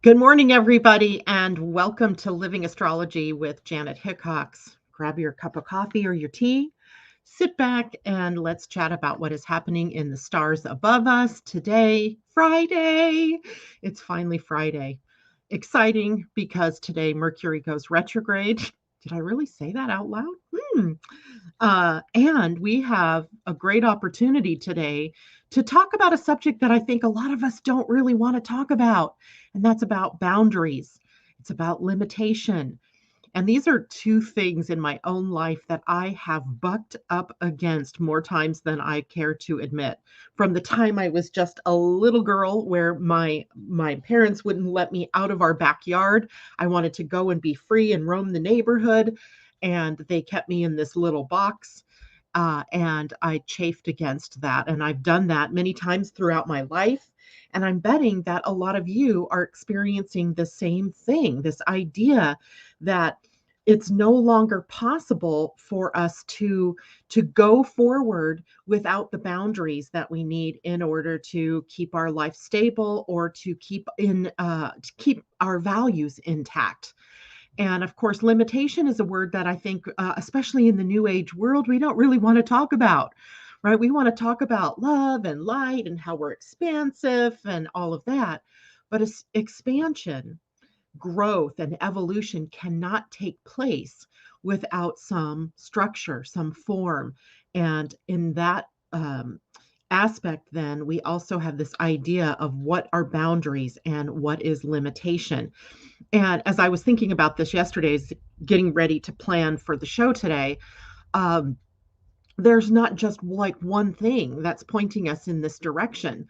Good morning, everybody, and welcome to Living Astrology with Janet Hickox. Grab your cup of coffee or your tea, sit back, and let's chat about what is happening in the stars above us today, Friday. It's finally Friday. Exciting because today Mercury goes retrograde. Did I really say that out loud? And we have a great opportunity today to talk about a subject that I think a lot of us don't really want to talk about, and that's about boundaries. It's about limitation. And these are two things in my own life that I have bucked up against more times than I care to admit. From the time I was just a little girl where my parents wouldn't let me out of our backyard. I wanted to go and be free and roam the neighborhood, and they kept me in this little box. And I chafed against that. And I've done that many times throughout my life. And I'm betting that a lot of you are experiencing the same thing, this idea that it's no longer possible for us to go forward without the boundaries that we need in order to keep our life stable or to keep our values intact. And of course, limitation is a word that I think, especially in the new age world, we don't really want to talk about, right? We want to talk about love and light and how we're expansive and all of that. But expansion, growth, and evolution cannot take place without some structure, some form. And in that aspect, then we also have this idea of what are boundaries and what is limitation. And as I was thinking about this yesterday, getting ready to plan for the show today, um, there's not just like one thing that's pointing us in this direction.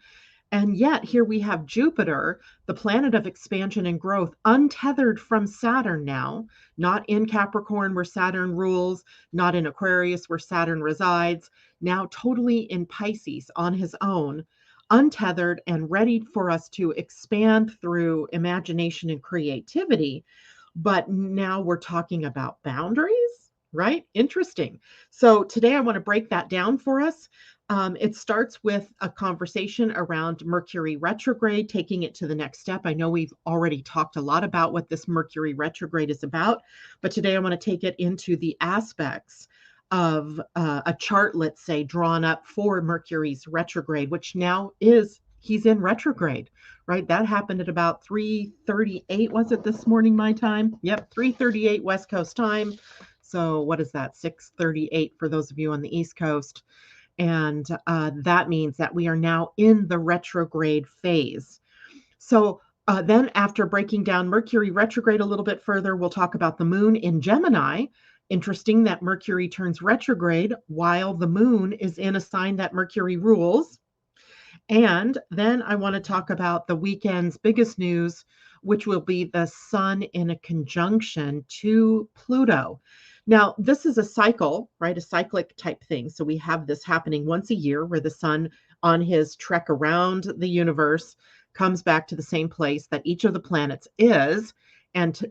And yet, here we have Jupiter, the planet of expansion and growth, untethered from Saturn now, not in Capricorn where Saturn rules, not in Aquarius where Saturn resides, now totally in Pisces on his own, untethered and ready for us to expand through imagination and creativity. But now we're talking about boundaries, right? Interesting. So today I want to break that down for us. It starts with a conversation around Mercury retrograde, taking it to the next step. I know we've already talked a lot about what this Mercury retrograde is about, but today I want to take it into the aspects of a chart, let's say, drawn up for Mercury's retrograde, which now is he's in retrograde, right? That happened at about 3:38, was it this morning, my time? Yep, 3:38 West Coast time. So what is that? 6:38 for those of you on the East Coast. And that means that we are now in the retrograde phase. So then, after breaking down Mercury retrograde a little bit further, we'll talk about the moon in Gemini. Interesting that Mercury turns retrograde while the moon is in a sign that Mercury rules. And then I want to talk about the weekend's biggest news, which will be the sun in a conjunction to Pluto. Now, this is a cycle, right? A cyclic type thing. So we have this happening once a year where the sun, on his trek around the universe, comes back to the same place that each of the planets is. And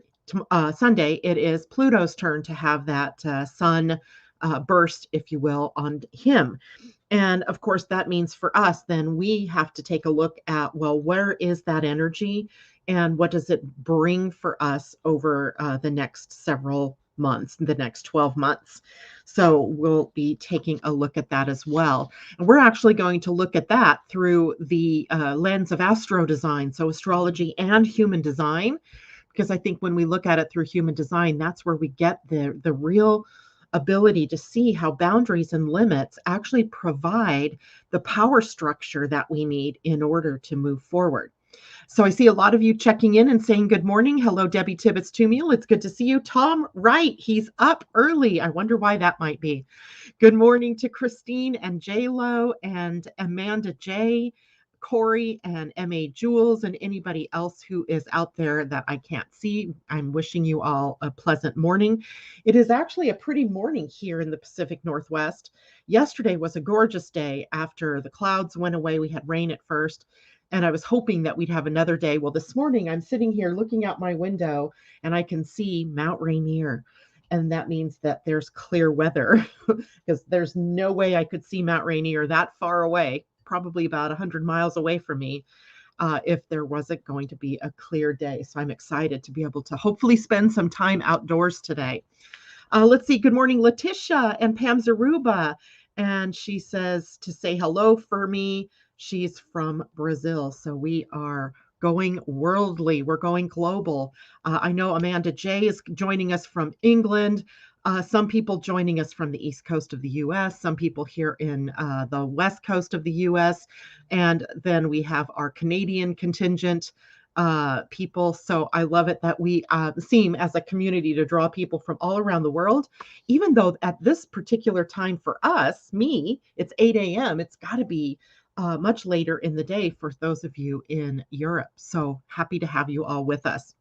Sunday, it is Pluto's turn to have that sun burst, if you will, on him. And of course, that means for us, then we have to take a look at, well, where is that energy and what does it bring for us over the next several months, the next 12 months. So we'll be taking a look at that as well. And we're actually going to look at that through the lens of astro design, so astrology and human design, because I think when we look at it through human design, that's where we get the real ability to see how boundaries and limits actually provide the power structure that we need in order to move forward. So I see a lot of you checking in and saying good morning. Hello, Debbie Tibbetts Tumiel. It's good to see you. Tom Wright, he's up early. I wonder why that might be. Good morning to Christine and J-Lo and Amanda J, Corey and M.A. Jules, and anybody else who is out there that I can't see. I'm wishing you all a pleasant morning. It is actually a pretty morning here in the Pacific Northwest. Yesterday was a gorgeous day after the clouds went away. We had rain at first, and I was hoping that we'd have another day. Well, this morning I'm sitting here looking out my window and I can see Mount Rainier. And that means that there's clear weather because there's no way I could see Mount Rainier that far away, probably about 100 miles away from me. if there wasn't going to be a clear day. So I'm excited to be able to hopefully spend some time outdoors today. Let's see. Good morning, Letitia and Pam Zaruba. And she says to say hello for me. She's from Brazil. So we are going worldly. We're going global. I know Amanda J is joining us from England. Some people joining us from the East Coast of the US, some people here in the West Coast of the US. And then we have our Canadian contingent people. So I love it that we seem as a community to draw people from all around the world, even though at this particular time for us, me, it's 8 a.m. It's got to be much later in the day for those of you in Europe. So happy to have you all with us.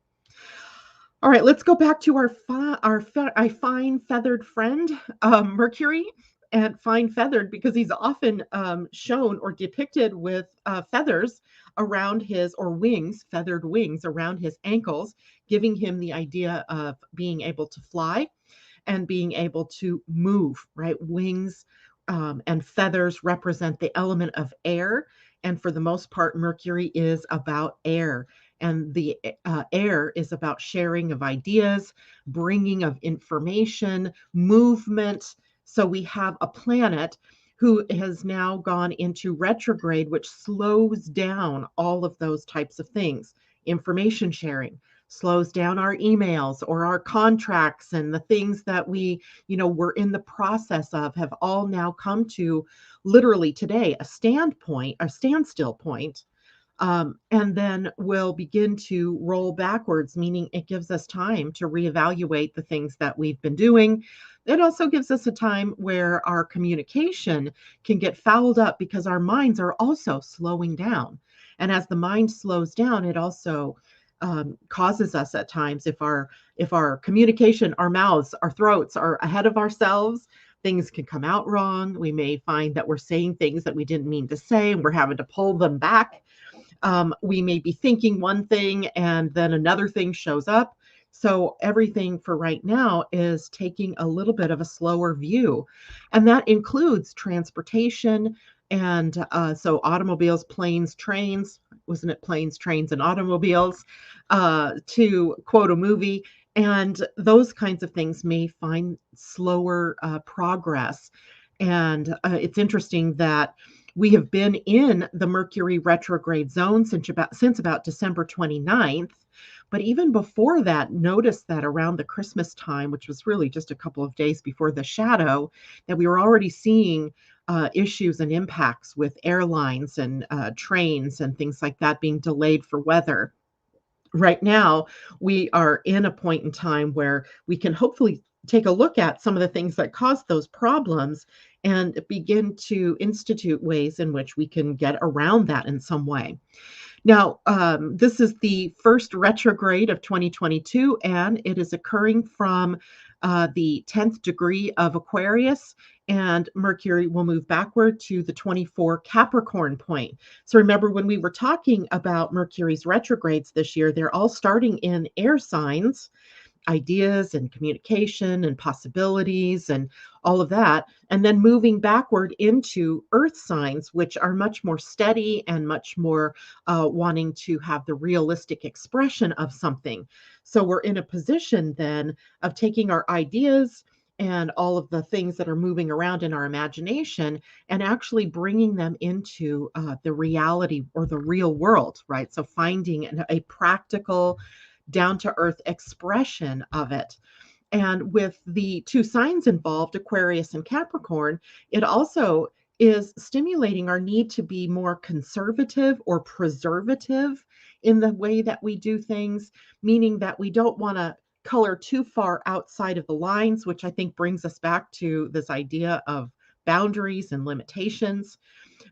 All right, let's go back to our fine feathered friend, Mercury, and fine feathered because he's often shown or depicted with feathers around his, or wings, feathered wings around his ankles, giving him the idea of being able to fly and being able to move, right? Wings and feathers represent the element of air. And for the most part, Mercury is about air. And the air is about sharing of ideas, bringing of information, movement. So we have a planet who has now gone into retrograde, which slows down all of those types of things. Information sharing slows down our emails or our contracts, and the things that we're in the process of have all now come to literally today a standstill point. And then we'll begin to roll backwards, meaning it gives us time to reevaluate the things that we've been doing. It also gives us a time where our communication can get fouled up because our minds are also slowing down. And as the mind slows down, it also causes us at times, if our communication, our mouths, our throats are ahead of ourselves, things can come out wrong. We may find that we're saying things that we didn't mean to say, and we're having to pull them back. We may be thinking one thing and then another thing shows up. So everything for right now is taking a little bit of a slower view. And that includes transportation. And so automobiles, planes, trains, wasn't it planes, trains, and automobiles, to quote a movie. And those kinds of things may find slower progress. And it's interesting that we have been in the Mercury retrograde zone since about December 29th. But even before that, notice that around the Christmas time, which was really just a couple of days before the shadow, that we were already seeing issues and impacts with airlines and trains and things like that being delayed for weather. Right now, we are in a point in time where we can hopefully take a look at some of the things that caused those problems and begin to institute ways in which we can get around that in some way. Now, this is the first retrograde of 2022, and it is occurring from the 10th degree of Aquarius, and Mercury will move backward to the 24 Capricorn point. So remember, when we were talking about Mercury's retrogrades this year, they're all starting in air signs, ideas and communication and possibilities and all of that, and then moving backward into earth signs, which are much more steady and much more wanting to have the realistic expression of something. So we're in a position then of taking our ideas and all of the things that are moving around in our imagination and actually bringing them into the reality or the real world, right? So finding a practical, down to earth expression of it. And with the two signs involved, Aquarius and Capricorn, it also is stimulating our need to be more conservative or preservative in the way that we do things, meaning that we don't want to color too far outside of the lines, which I think brings us back to this idea of boundaries and limitations.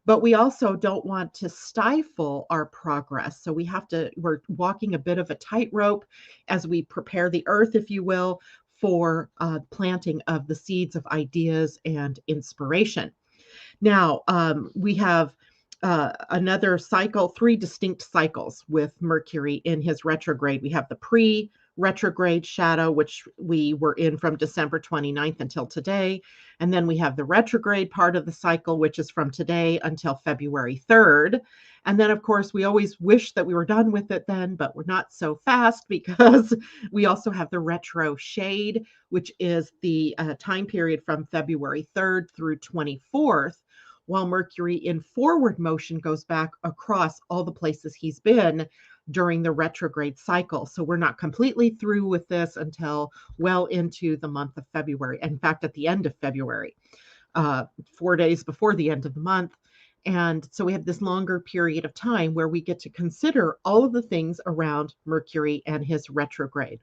But we also don't want to stifle our progress. So we're walking a bit of a tightrope as we prepare the earth, if you will, for planting of the seeds of ideas and inspiration. Now, we have another cycle, three distinct cycles with Mercury in his retrograde. We have the pre retrograde shadow, which we were in from December 29th until today. And then we have the retrograde part of the cycle, which is from today until February 3rd. And then, of course, we always wish that we were done with it then, but we're not so fast because we also have the retro shade, which is the time period from February 3rd through 24th, while Mercury in forward motion goes back across all the places he's been during the retrograde cycle. So we're not completely through with this until well into the month of February. In fact, at the end of February, 4 days before the end of the month. And so we have this longer period of time where we get to consider all of the things around Mercury and his retrograde.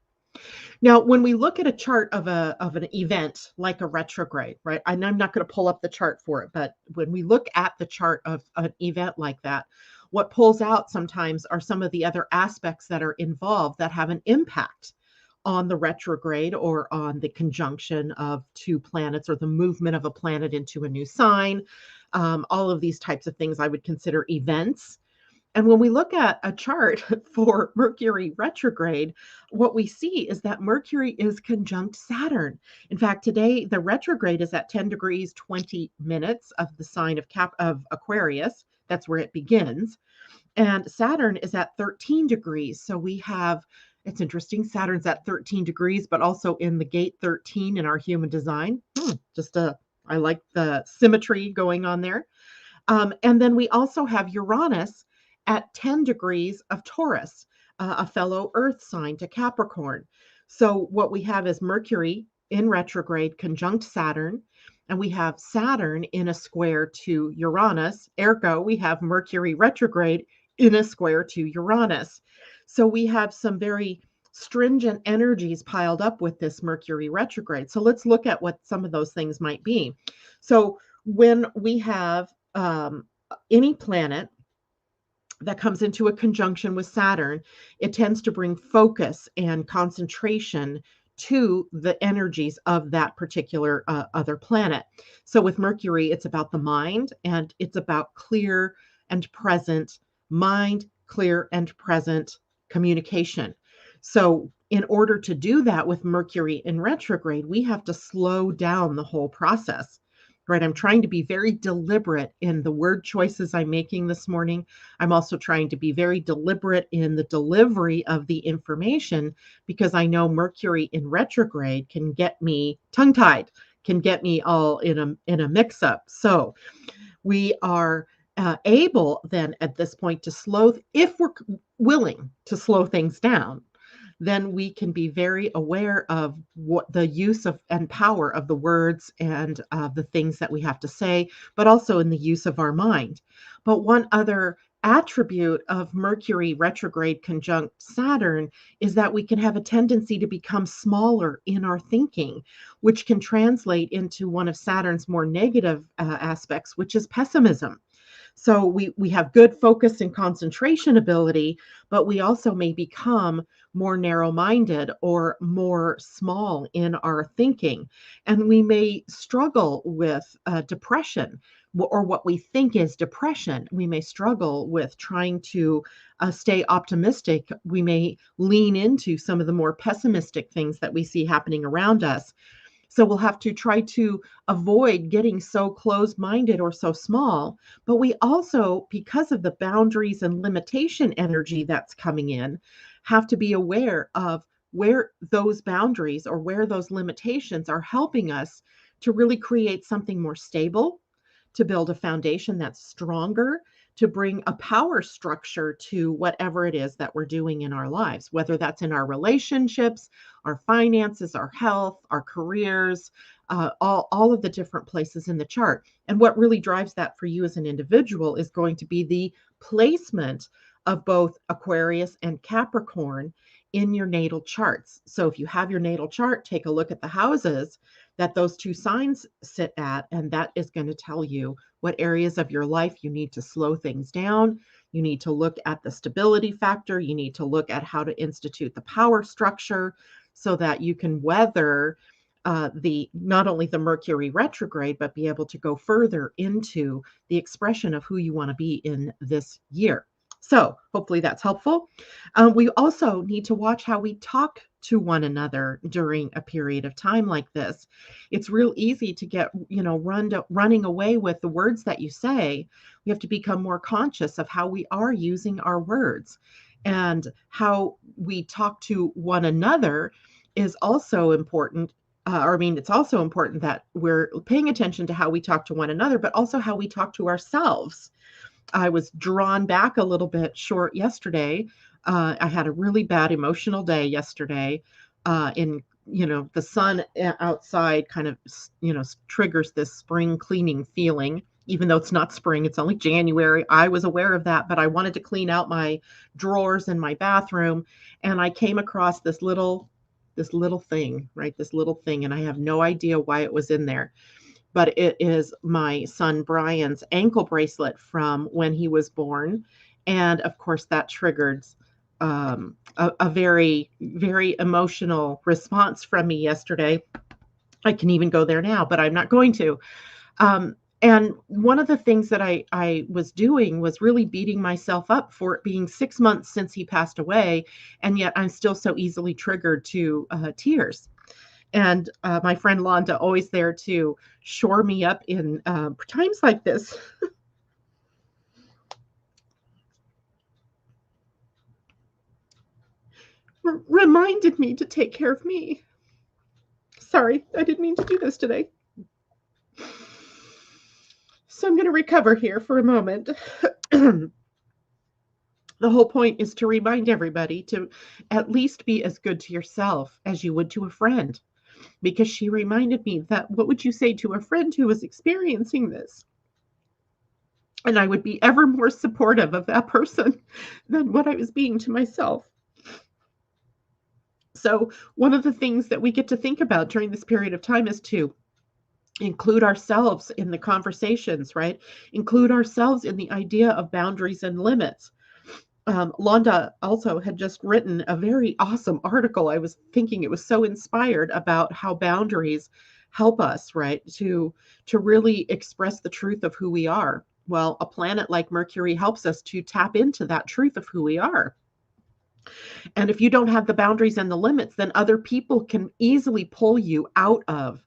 Now, when we look at a chart of an event like a retrograde, right? And I'm not going to pull up the chart for it, but when we look at the chart of an event like that, what pulls out sometimes are some of the other aspects that are involved that have an impact on the retrograde or on the conjunction of two planets or the movement of a planet into a new sign. All of these types of things I would consider events. And when we look at a chart for Mercury retrograde, what we see is that Mercury is conjunct Saturn. In fact, today the retrograde is at 10 degrees 20 minutes of the sign of Aquarius. That's where it begins. And Saturn is at 13 degrees. So we have, it's interesting, Saturn's at 13 degrees, but also in the gate 13 in our human design. I like the symmetry going on there. And then we also have Uranus at 10 degrees of Taurus, a fellow Earth sign to Capricorn. So what we have is Mercury in retrograde conjunct Saturn, and we have Saturn in a square to Uranus. Ergo, we have Mercury retrograde in a square to Uranus. So we have some very stringent energies piled up with this Mercury retrograde. So let's look at what some of those things might be. So when we have any planet that comes into a conjunction with Saturn, it tends to bring focus and concentration to the energies of that particular other planet. So with Mercury, it's about the mind, and it's about clear and present mind, clear and present communication. So in order to do that with Mercury in retrograde, we have to slow down the whole process. Right? I'm trying to be very deliberate in the word choices I'm making this morning. I'm also trying to be very deliberate in the delivery of the information because I know Mercury in retrograde can get me tongue-tied, can get me all in a mix-up. So we are able then at this point to if we're willing to slow things down, then we can be very aware of what the use of and power of the words and the things that we have to say, but also in the use of our mind. But one other attribute of Mercury retrograde conjunct Saturn is that we can have a tendency to become smaller in our thinking, which can translate into one of Saturn's more negative aspects, which is pessimism. So we have good focus and concentration ability, but we also may become more narrow-minded or more small in our thinking. And we may struggle with depression or what we think is depression. We may struggle with trying to stay optimistic. We may lean into some of the more pessimistic things that we see happening around us. So we'll have to try to avoid getting so closed-minded or so small. But we also, because of the boundaries and limitation energy that's coming in, have to be aware of where those boundaries or where those limitations are helping us to really create something more stable, to build a foundation that's stronger, to bring a power structure to whatever it is that we're doing in our lives, whether that's in our relationships, our finances, our health, our careers, all of the different places in the chart. And what really drives that for you as an individual is going to be the placement of both Aquarius and Capricorn in your natal charts. So if you have your natal chart, take a look at the houses that those two signs sit at, and that is going to tell you what areas of your life you need to slow things down. You need to look at the stability factor. You need to look at how to institute the power structure so that you can weather not only the Mercury retrograde, but be able to go further into the expression of who you want to be in this year. So hopefully that's helpful. We also need to watch how we talk to one another during a period of time like this. It's real easy to get, running away with the words that you say. We have to become more conscious of how we are using our words, and how we talk to one another is also important. It's also important that we're paying attention to how we talk to one another, but also how we talk to ourselves. I was drawn back a little bit short yesterday. I had a really bad emotional day yesterday. The sun outside kind of, triggers this spring cleaning feeling, even though it's not spring, it's only January. I was aware of that, but I wanted to clean out my drawers in my bathroom. And I came across this little thing, right? This little thing. And I have no idea why it was in there, but it is my son Brian's ankle bracelet from when he was born. And of course, that triggered a very, very emotional response from me yesterday. I can even go there now, but I'm not going to. And one of the things that I was doing was really beating myself up for it being 6 months since he passed away. And yet I'm still so easily triggered to tears. And my friend Londa, always there to shore me up in times like this. Reminded me to take care of me. Sorry, I didn't mean to do this today. So I'm going to recover here for a moment. The whole point is to remind everybody to at least be as good to yourself as you would to a friend. Because she reminded me that what would you say to a friend who was experiencing this? And I would be ever more supportive of that person than what I was being to myself. So, one of the things that we get to think about during this period of time is to include ourselves in the conversations, right? Include ourselves in the idea of boundaries and limits. Londa also had just written a very awesome article. I was thinking it was so inspired about how boundaries help us, right, to really express the truth of who we are. Well, a planet like Mercury helps us to tap into that truth of who we are. And if you don't have the boundaries and the limits, then other people can easily pull you out of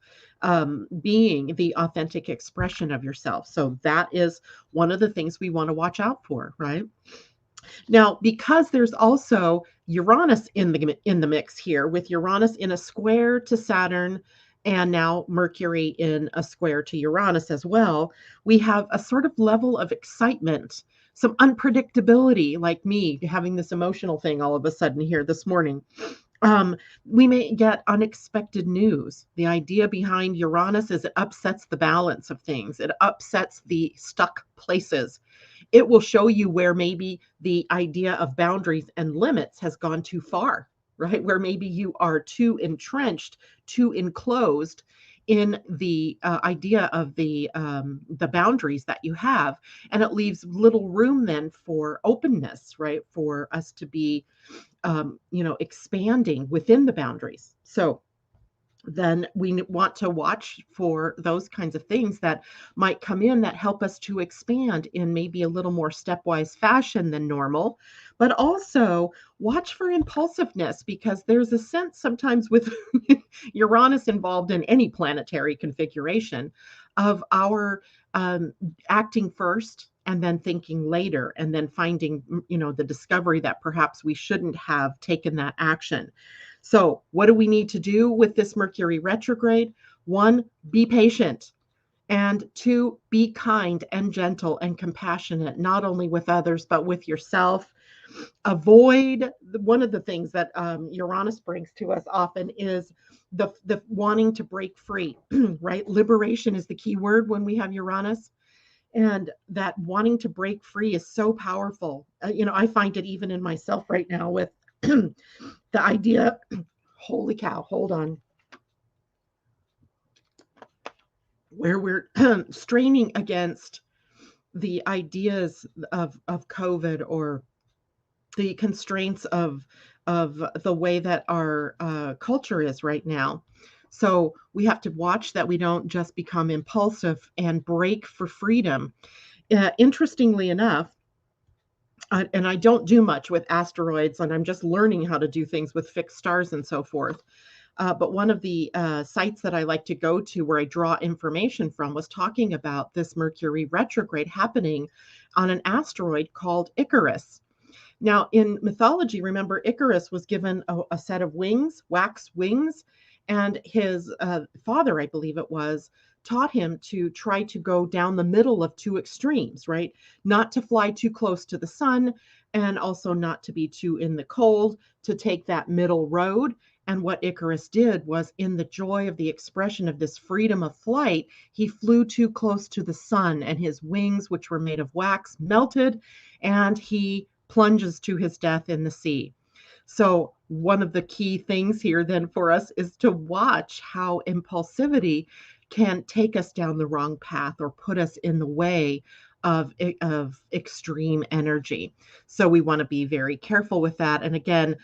being the authentic expression of yourself. So that is one of the things we want to watch out for, right? Now, because there's also Uranus in the mix here, with Uranus in a square to Saturn and now Mercury in a square to Uranus as well, we have a sort of level of excitement, some unpredictability, like me having this emotional thing all of a sudden here this morning. We may get unexpected news. The idea behind Uranus is it upsets the balance of things. It upsets the stuck places. It will show you where maybe the idea of boundaries and limits has gone too far, right? Where maybe you are too entrenched, too enclosed in the idea of the boundaries that you have, and it leaves little room then for openness, right? For us to be, expanding within the boundaries. So then we want to watch for those kinds of things that might come in that help us to expand in maybe a little more stepwise fashion than normal, but also watch for impulsiveness, because there's a sense sometimes with Uranus involved in any planetary configuration of our acting first and then thinking later, and then finding the discovery that perhaps we shouldn't have taken that action. So, what do we need to do with this Mercury retrograde? One, be patient. And two, be kind and gentle and compassionate, not only with others, but with yourself. Avoid one of the things that Uranus brings to us often is the wanting to break free, right? Liberation is the key word when we have Uranus. And that wanting to break free is so powerful. I find it even in myself right now with the idea, holy cow, hold on, where we're straining against the ideas of COVID, or the constraints of the way that our culture is right now. So we have to watch that we don't just become impulsive and break for freedom. Interestingly enough, And I don't do much with asteroids, and I'm just learning how to do things with fixed stars and so forth. But one of the sites that I like to go to where I draw information from was talking about this Mercury retrograde happening on an asteroid called Icarus. Now, in mythology, remember, Icarus was given a set of wings, wax wings, and his father, I believe it was, taught him to try to go down the middle of two extremes, right? Not to fly too close to the sun and also not to be too in the cold, to take that middle road. And what Icarus did was, in the joy of the expression of this freedom of flight, he flew too close to the sun, and his wings, which were made of wax, melted, and he plunges to his death in the sea. So, one of the key things here then for us is to watch how impulsivity can take us down the wrong path or put us in the way of extreme energy. So we want to be very careful with that. And again,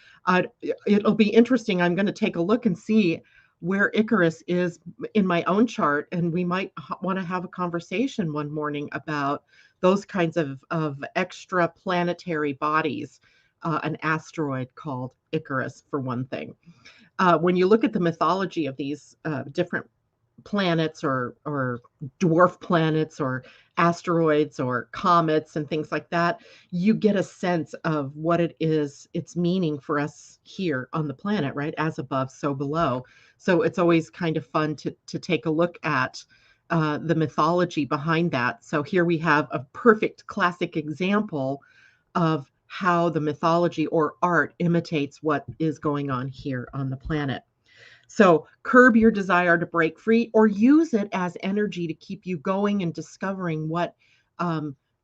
it'll be interesting. I'm going to take a look and see where Icarus is in my own chart, and we might want to have a conversation one morning about those kinds of extra planetary bodies, an asteroid called Icarus, for one thing. When you look at the mythology of these different planets or dwarf planets or asteroids or comets and things like that, you get a sense of what it is, its meaning for us here on the planet, right? As above, so below. So it's always kind of fun to take a look at the mythology behind that. So here we have a perfect classic example of how the mythology or art imitates what is going on here on the planet. So curb your desire to break free, or use it as energy to keep you going and discovering what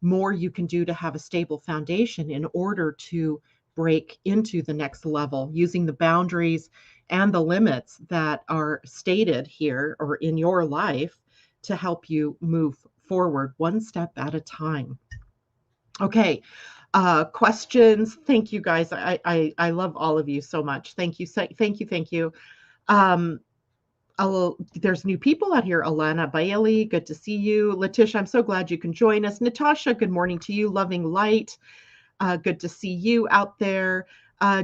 more you can do to have a stable foundation in order to break into the next level, using the boundaries and the limits that are stated here or in your life to help you move forward one step at a time. Okay. Questions. Thank you, guys. I love all of you so much. Thank you. Thank you. Thank you. Um, there's new people out here. Alana Bailey, good to see you. Letitia, I'm so glad you can join us. Natasha, good morning to you. Loving light. Good to see you out there.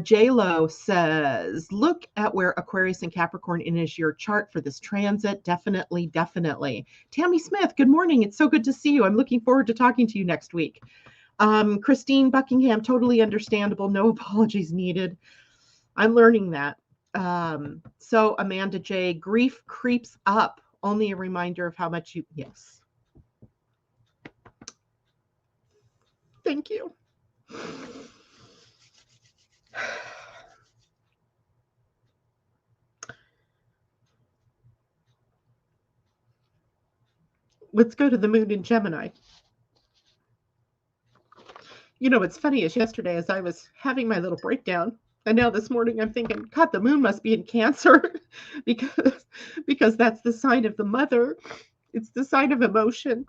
J-Lo says, look at where Aquarius and Capricorn is your chart for this transit. Definitely, definitely. Tammy Smith, good morning. It's so good to see you. I'm looking forward to talking to you next week. Christine Buckingham, totally understandable. No apologies needed. I'm learning that. So Amanda J, grief creeps up. Only a reminder of how much you, yes. Thank you. Let's go to the moon in Gemini. You know, what's funny is yesterday as I was having my little breakdown, and now this morning I'm thinking, God, the moon must be in Cancer because that's the sign of the mother. It's the sign of emotion.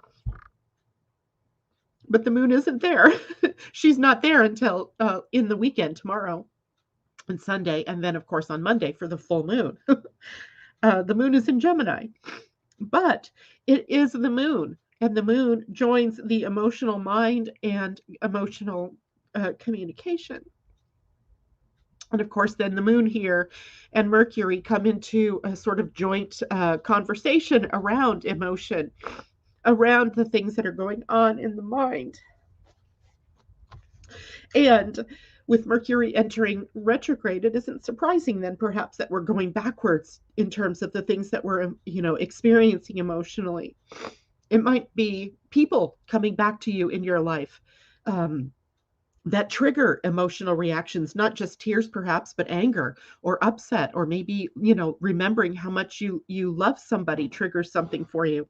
But the moon isn't there. She's not there until in the weekend, tomorrow and Sunday, and then of course on Monday for the full moon. The moon is in Gemini, but it is the moon, and the moon joins the emotional mind and emotional communication. And of course, then the moon here and Mercury come into a sort of joint conversation around emotion, around the things that are going on in the mind. And with Mercury entering retrograde, it isn't surprising then perhaps that we're going backwards in terms of the things that we're, experiencing emotionally. It might be people coming back to you in your life that trigger emotional reactions, not just tears perhaps, but anger or upset, or maybe, remembering how much you love somebody triggers something for you.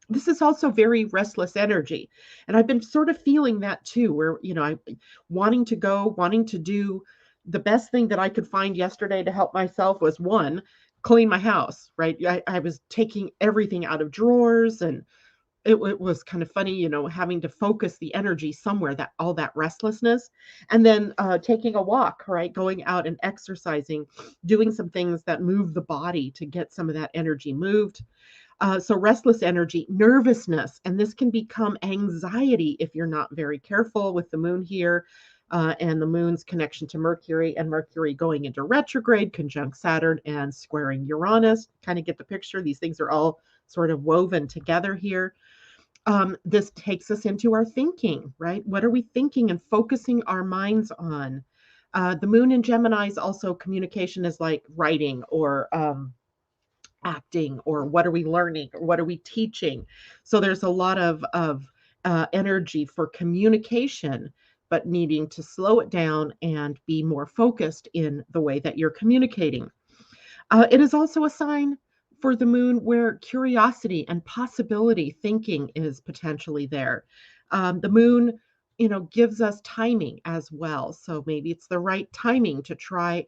This is also very restless energy. And I've been sort of feeling that too, where, I wanting to do the best thing that I could find yesterday to help myself was one, clean my house, right? I was taking everything out of drawers, and it was kind of funny, having to focus the energy somewhere, that all that restlessness, and then taking a walk, right? Going out and exercising, doing some things that move the body to get some of that energy moved. So restless energy, nervousness, and this can become anxiety if you're not very careful with the moon here. And the moon's connection to Mercury, and Mercury going into retrograde, conjunct Saturn and squaring Uranus. Kind of get the picture. These things are all sort of woven together here. This takes us into our thinking, right? What are we thinking and focusing our minds on? The moon in Gemini is also communication is like writing or acting, or what are we learning, or what are we teaching. So there's a lot of energy for communication, but needing to slow it down and be more focused in the way that you're communicating. It is also a sign for the moon where curiosity and possibility thinking is potentially there. The moon, gives us timing as well. So maybe it's the right timing to try,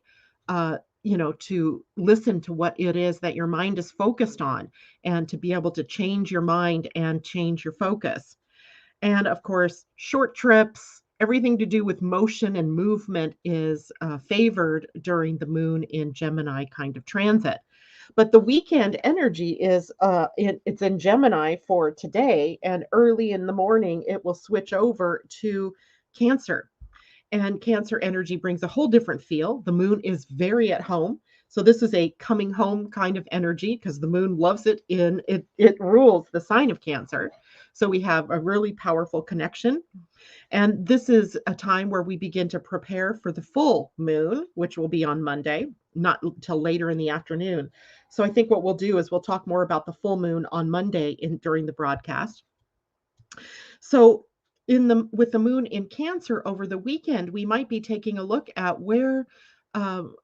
to listen to what it is that your mind is focused on, and to be able to change your mind and change your focus. And of course, short trips, everything to do with motion and movement is favored during the moon in Gemini kind of transit. But the weekend energy is it's in Gemini for today, and early in the morning it will switch over to Cancer. And Cancer energy brings a whole different feel. The moon is very at home. So this is a coming home kind of energy because the moon loves it in it rules the sign of Cancer. So we have a really powerful connection. And this is a time where we begin to prepare for the full moon, which will be on Monday, not until later in the afternoon. So I think what we'll do is we'll talk more about the full moon on Monday during the broadcast. So in the with the moon in Cancer over the weekend, we might be taking a look at where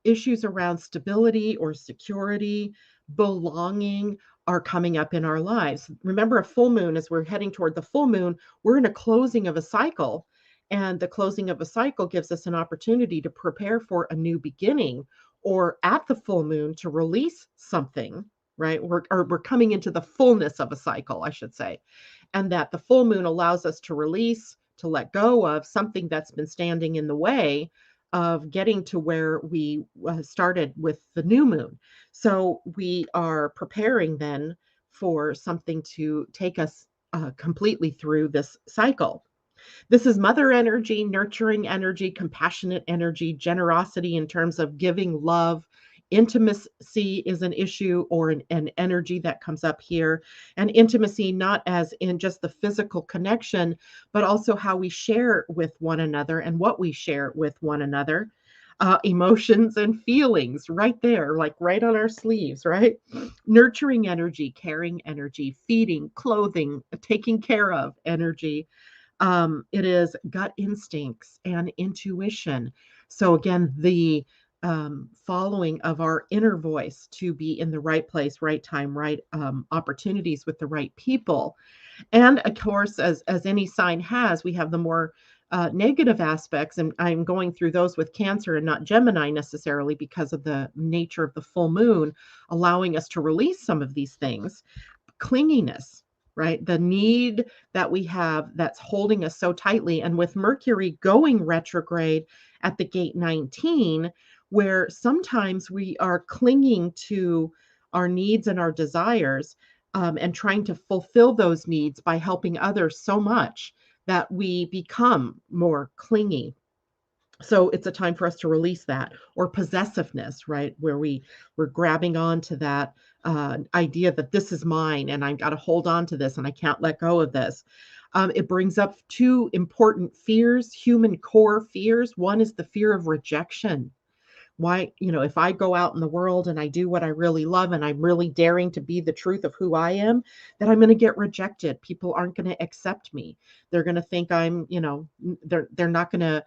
issues around stability or security, belonging are coming up in our lives. Remember, a full moon, as we're heading toward the full moon, we're in a closing of a cycle. And the closing of a cycle gives us an opportunity to prepare for a new beginning, or at the full moon to release something, right? We're coming into the fullness of a cycle, I should say, and that the full moon allows us to release, to let go of something that's been standing in the way of getting to where we started with the new moon. So we are preparing then for something to take us completely through this cycle. This is mother energy, nurturing energy, compassionate energy, generosity in terms of giving love. Intimacy is an issue, or an energy that comes up here. And intimacy, not as in just the physical connection, but also how we share with one another and what we share with one another. Emotions and feelings right there, like right on our sleeves, right? Nurturing energy, caring energy, feeding, clothing, taking care of energy. It is gut instincts and intuition. So again, the following of our inner voice to be in the right place, right time, right opportunities with the right people. And of course, as any sign has, we have the more negative aspects, and I'm going through those with Cancer and not Gemini necessarily because of the nature of the full moon, allowing us to release some of these things. Clinginess, right? The need that we have that's holding us so tightly. And with Mercury going retrograde at the gate 19, where sometimes we are clinging to our needs and our desires, and trying to fulfill those needs by helping others so much that we become more clingy. So it's a time for us to release that, or possessiveness, right? Where we're grabbing on to that idea that this is mine and I've got to hold on to this and I can't let go of this. It brings up two important fears, human core fears. One is the fear of rejection. Why, if I go out in the world and I do what I really love and I'm really daring to be the truth of who I am, that I'm going to get rejected. People aren't going to accept me. They're going to think I'm, they're not going to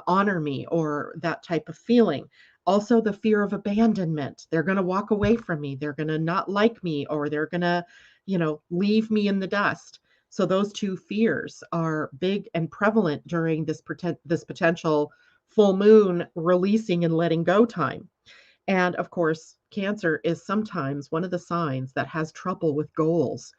honor me, or that type of feeling. Also, the fear of abandonment. They're going to walk away from me. They're going to not like me, or they're going to, leave me in the dust. So those two fears are big and prevalent during this potential full moon releasing and letting go time. And of course, Cancer is sometimes one of the signs that has trouble with goals.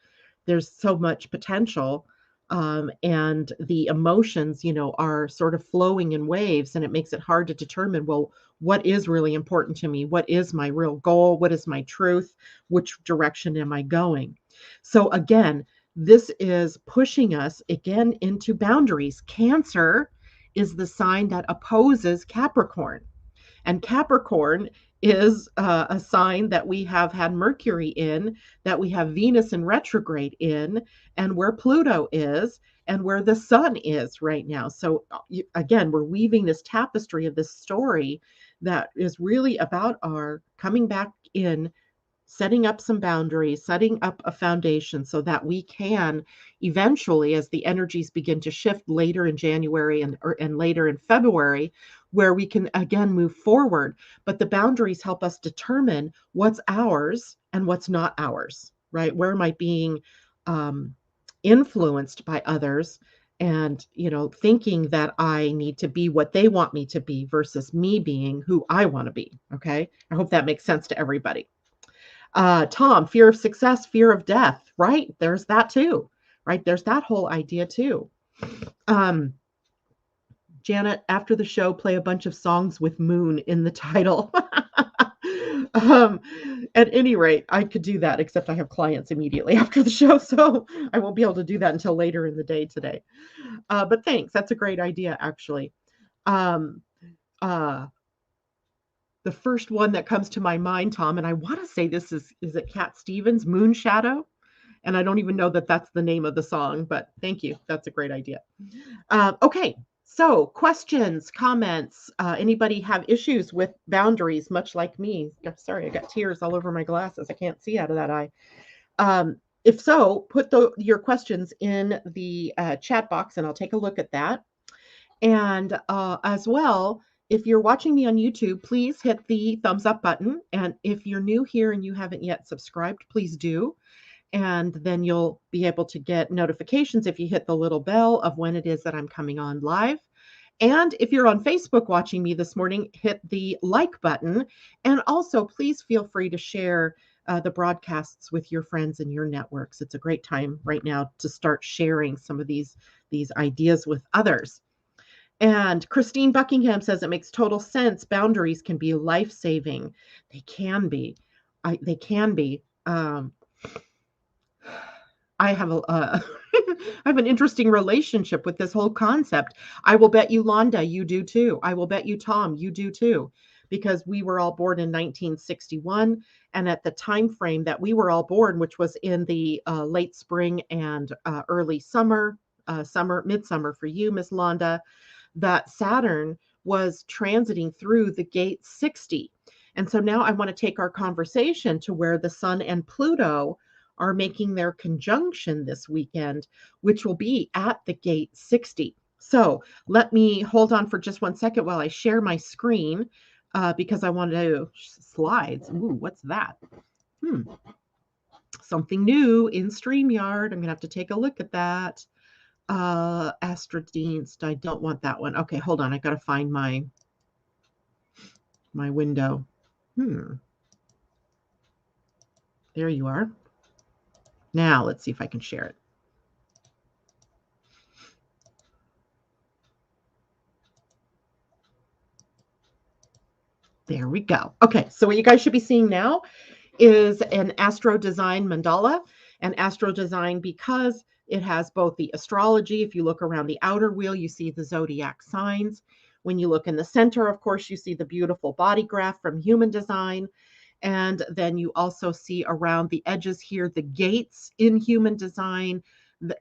There's so much potential and the emotions, are sort of flowing in waves, and it makes it hard to determine, well, what is really important to me? What is my real goal? What is my truth? Which direction am I going? So again, this is pushing us again into boundaries. Cancer is the sign that opposes Capricorn. And Capricorn is a sign that we have had Mercury in, that we have Venus in retrograde in, and where Pluto is, and where the sun is right now. So, again, we're weaving this tapestry of this story that is really about our coming back in, setting up some boundaries, setting up a foundation so that we can eventually, as the energies begin to shift later in January and later in February, where we can again move forward. But the boundaries help us determine what's ours and what's not ours, right? Where am I being um, influenced by others? And thinking that I need to be what they want me to be versus me being who I want to be. Okay, I hope that makes sense to everybody. Tom, fear of success, fear of death, right? There's that too, right? There's that whole idea too. Um, Janet, after the show, play a bunch of songs with moon in the title. um, at any rate, I could do that, except I have clients immediately after the show, so I won't be able to do that until later in the day today. But thanks. That's a great idea, actually. Um, uh, the first one that comes to my mind, Tom, and I want to say this is it Cat Stevens, Moon Shadow? And I don't even know that that's the name of the song, but thank you. That's a great idea. Okay, so questions, comments. Anybody have issues with boundaries, much like me? Sorry, I got tears all over my glasses. I can't see out of that eye. If so, put your questions in the chat box and I'll take a look at that. And as well, if you're watching me on YouTube, please hit the thumbs up button. And if you're new here and you haven't yet subscribed, please do. And then you'll be able to get notifications if you hit the little bell of when it is that I'm coming on live. And if you're on Facebook watching me this morning, hit the like button. And also, please feel free to share the broadcasts with your friends and your networks. It's a great time right now to start sharing some of these ideas with others. And Christine Buckingham says it makes total sense. Boundaries can be life-saving. They can be. They can be. I have I have an interesting relationship with this whole concept. I will bet you, Londa, you do too. I will bet you, Tom, you do too, because we were all born in 1961, and at the time frame that we were all born, which was in the late spring and early summer, midsummer for you, Miss Londa, that Saturn was transiting through the gate 60. And so now I want to take our conversation to where the Sun and Pluto are making their conjunction this weekend, which will be at the gate 60. So let me hold on for just 1 second while I share my screen because I want to slides. Ooh, what's that? Something new in StreamYard. I'm going to have to take a look at that. Astrology. I don't want that one. Okay, hold on. I got to find my window. There you are. Now let's see if I can share it. There we go. Okay, so what you guys should be seeing now is an astro design mandala, and astro design because it has both the astrology. If you look around the outer wheel, you see the zodiac signs. When you look in the center, of course, you see the beautiful body graph from human design. And then you also see around the edges here, the gates in human design,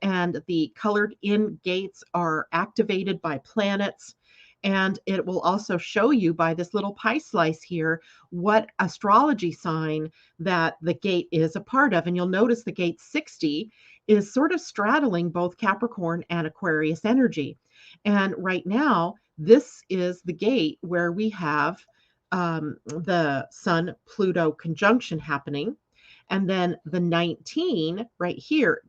and the colored in gates are activated by planets. And it will also show you by this little pie slice here what astrology sign that the gate is a part of. And you'll notice the gate 60 is sort of straddling both Capricorn and Aquarius energy. And right now, this is the gate where we have the Sun-Pluto conjunction happening. And then the 19 right here,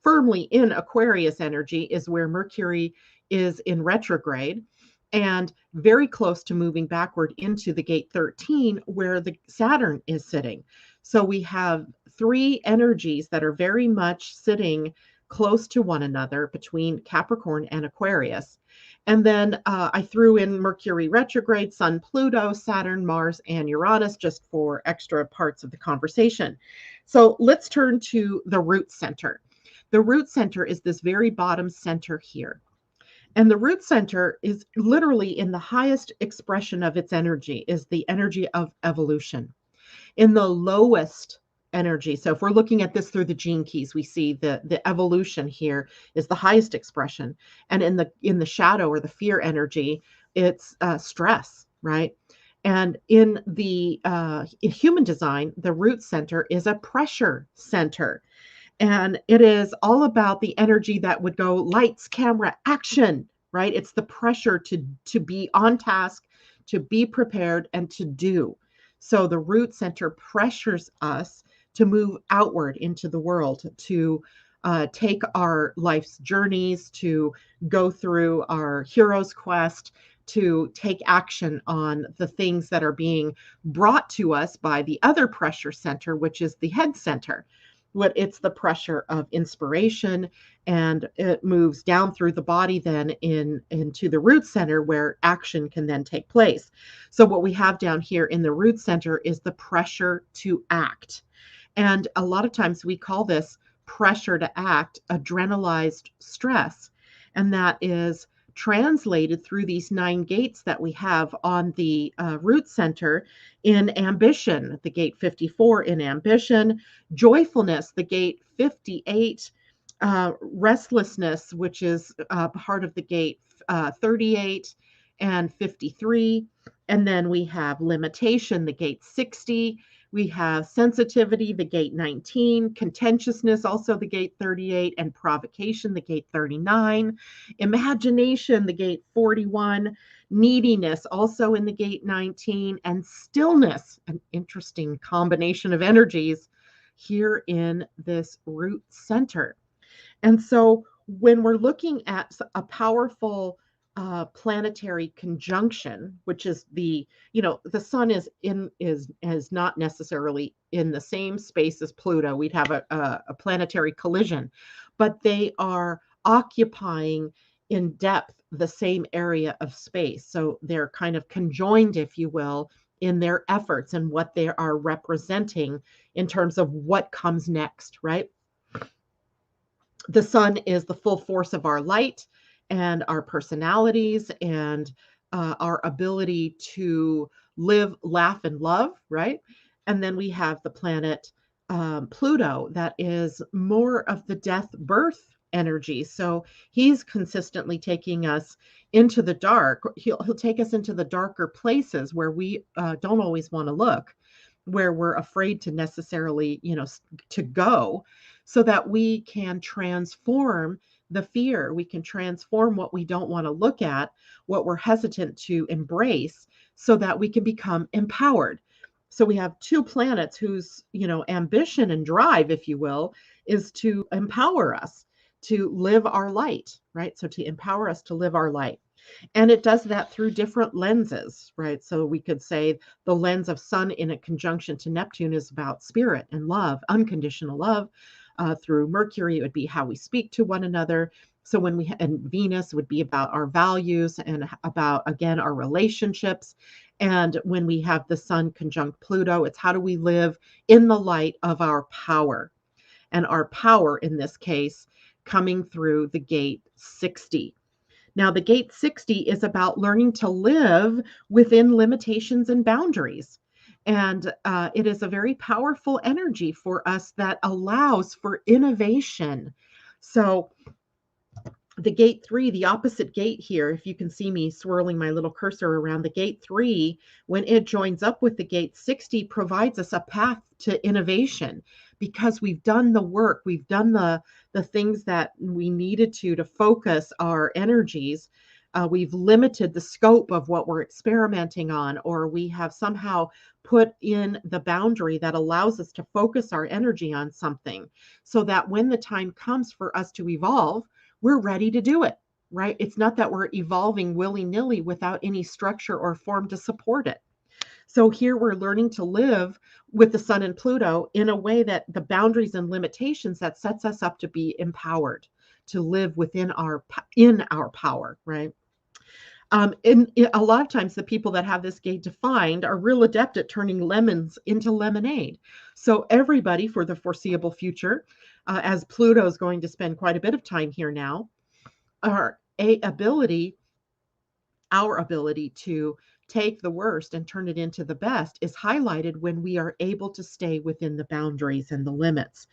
firmly in Aquarius energy, is where Mercury is in retrograde and very close to moving backward into the gate 13 where the Saturn is sitting. So we have three energies that are very much sitting close to one another between Capricorn and Aquarius. And then I threw in Mercury retrograde, Sun, Pluto, Saturn, Mars, and Uranus just for extra parts of the conversation. So let's turn to the root center. The root center is this very bottom center here. And the root center is literally in the highest expression of its energy, is the energy of evolution. In the lowest energy, so if we're looking at this through the gene keys, we see the evolution here is the highest expression. And in the shadow or the fear energy, it's stress, right? And in the in human design, the root center is a pressure center. And it is all about the energy that would go lights, camera, action, right? It's the pressure to be on task, to be prepared, and to do. So the root center pressures us to move outward into the world, to take our life's journeys, to go through our hero's quest, to take action on the things that are being brought to us by the other pressure center, which is the head center. It's the pressure of inspiration, and it moves down through the body then into the root center where action can then take place. So what we have down here in the root center is the pressure to act. And a lot of times we call this pressure to act adrenalized stress. And that is translated through these 9 gates that we have on the root center in ambition, the gate 54 in ambition, joyfulness, the gate 58, restlessness, which is part of the gate 38 and 53. And then we have limitation, the gate 60. We have sensitivity, the gate 19, contentiousness, also the gate 38, and provocation, the gate 39, imagination, the gate 41, neediness, also in the gate 19, and stillness, an interesting combination of energies here in this root center. And so when we're looking at a powerful planetary conjunction, which is the sun is not necessarily in the same space as Pluto. We'd have a planetary collision, but they are occupying in depth the same area of space. So they're kind of conjoined, if you will, in their efforts and what they are representing in terms of what comes next, right? The sun is the full force of our light and our personalities and our ability to live, laugh, and love, right? And then we have the planet Pluto, that is more of the death birth energy. So he's consistently taking us into the dark. He'll take us into the darker places where we don't always want to look, where we're afraid to necessarily, to go, so that we can transform the fear. We can transform what we don't want to look at, what we're hesitant to embrace, so that we can become empowered. So we have 2 planets whose, ambition and drive, if you will, is to empower us to live our light, right? So to empower us to live our light. And it does that through different lenses, right? So we could say the lens of Sun in a conjunction to Neptune is about spirit and love, unconditional love. Through Mercury, it would be how we speak to one another. So and Venus would be about our values and about, again, our relationships. And when we have the Sun conjunct Pluto, it's how do we live in the light of our power. And our power in this case coming through the gate 60. Now, the gate 60 is about learning to live within limitations and boundaries. And it is a very powerful energy for us that allows for innovation. So the gate 3, the opposite gate here, if you can see me swirling my little cursor around, the gate 3, when it joins up with the gate 60, provides us a path to innovation, because we've done the work, we've done the things that we needed to focus our energies. We've limited the scope of what we're experimenting on, or we have somehow put in the boundary that allows us to focus our energy on something, so that when the time comes for us to evolve, we're ready to do it, right? It's not that we're evolving willy-nilly without any structure or form to support it. So here we're learning to live with the Sun and Pluto in a way that the boundaries and limitations that sets us up to be empowered, to live within in our power, right? And a lot of times, the people that have this gate defined are real adept at turning lemons into lemonade. So everybody, for the foreseeable future, as Pluto is going to spend quite a bit of time here now, our ability, our ability to take the worst and turn it into the best is highlighted when we are able to stay within the boundaries and the limits.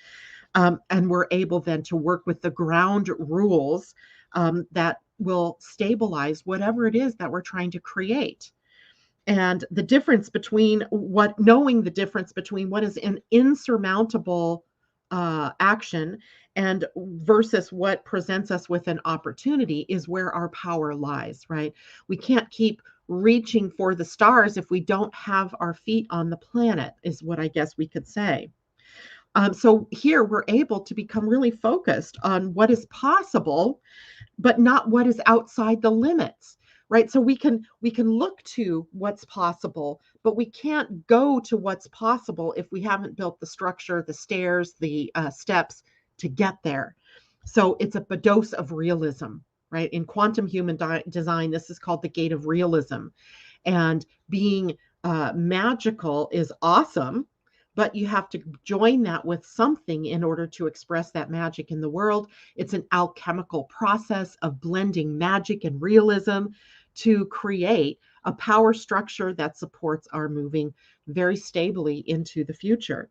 And we're able then to work with the ground rules that will stabilize whatever it is that we're trying to create. And the difference between knowing the difference between what is an insurmountable action and versus what presents us with an opportunity is where our power lies, right? We can't keep reaching for the stars if we don't have our feet on the planet, is what I guess we could say. So here we're able to become really focused on what is possible, but not what is outside the limits, right? So we can look to what's possible, but we can't go to what's possible if we haven't built the structure, the stairs, the steps to get there. So it's a dose of realism, right? In quantum human design, this is called the Gate of Realism, and being magical is awesome, but you have to join that with something in order to express that magic in the world. It's an alchemical process of blending magic and realism to create a power structure that supports our moving very stably into the future.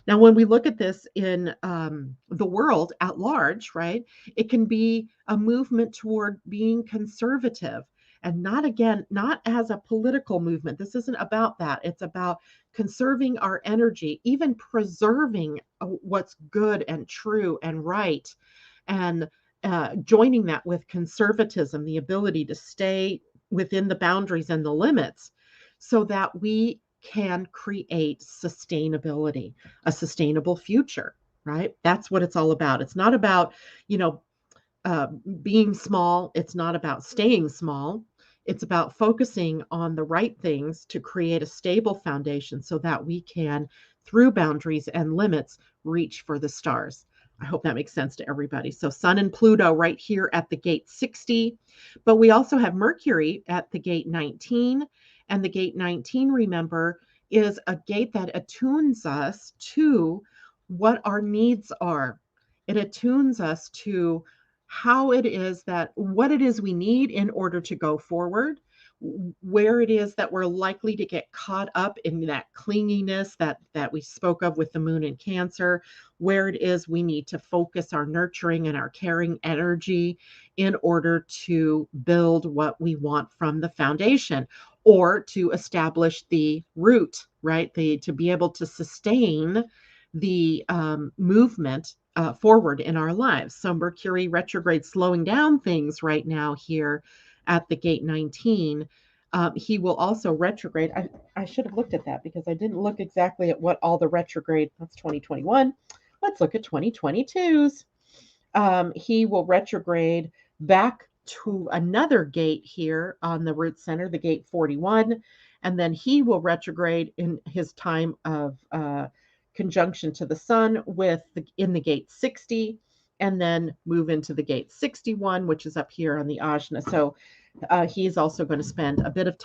Now, when we look at this in the world at large, right, it can be a movement toward being conservative, and not as a political movement. This isn't about that. It's about conserving our energy, even preserving what's good and true and right, and joining that with conservatism, the ability to stay within the boundaries and the limits so that we can create sustainability, a sustainable future, right? That's what it's all about. It's not about, you know, uh, being small. It's not about staying small. It's about focusing on the right things to create a stable foundation so that we can, through boundaries and limits, reach for the stars. I hope that makes sense to everybody. So, Sun and Pluto right here at the gate 60, but we also have Mercury at the gate 19. And the gate 19, remember, is a gate that attunes us to what our needs are. It attunes us to what it is we need in order to go forward, where it is that we're likely to get caught up in that clinginess that we spoke of with the moon in Cancer, where it is we need to focus our nurturing and our caring energy in order to build what we want from the foundation, or to establish the root, right? To be able to sustain the movement forward in our lives. So Mercury retrograde slowing down things right now here at the gate 19. He will also retrograde. I should have looked at that because I didn't look exactly at what all the retrograde, that's 2021. Let's look at 2022's. He will retrograde back to another gate here on the root center, the gate 41. And then he will retrograde in his time of conjunction to the sun in the gate 60, and then move into the gate 61, which is up here on the ajna. So he's also going to spend a bit of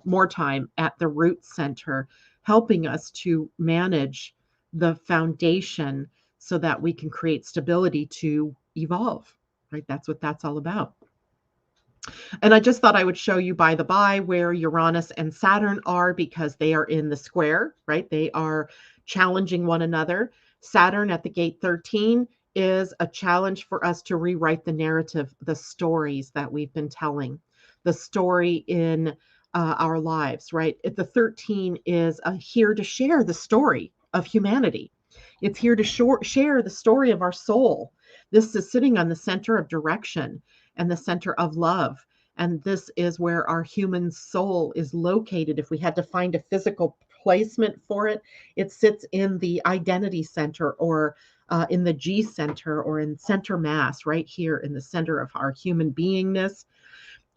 more time at the root center, helping us to manage the foundation so that we can create stability to evolve, right? That's what that's all about. And I just thought I would show you by the by where Uranus and Saturn are, because they are in the square, right? They are challenging one another. Saturn at the gate 13 is a challenge for us to rewrite the narrative, the stories that we've been telling, the story in our lives, right? The 13 is here to share the story of humanity. It's here to share the story of our soul. This is sitting on the center of direction and the center of love. And this is where our human soul is located. If we had to find a physical placement for it, it sits in the identity center, or in the G center, or in center mass, right here in the center of our human beingness.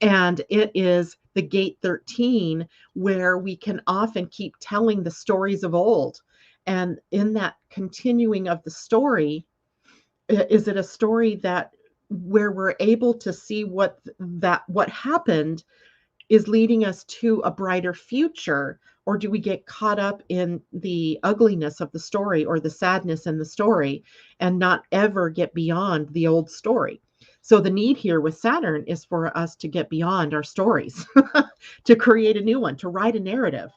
And it is the gate 13 where we can often keep telling the stories of old. And in that continuing of the story, is it a story that where we're able to see what happened is leading us to a brighter future, or do we get caught up in the ugliness of the story or the sadness in the story and not ever get beyond the old story? So the need here with Saturn is for us to get beyond our stories, to create a new one, to write a narrative,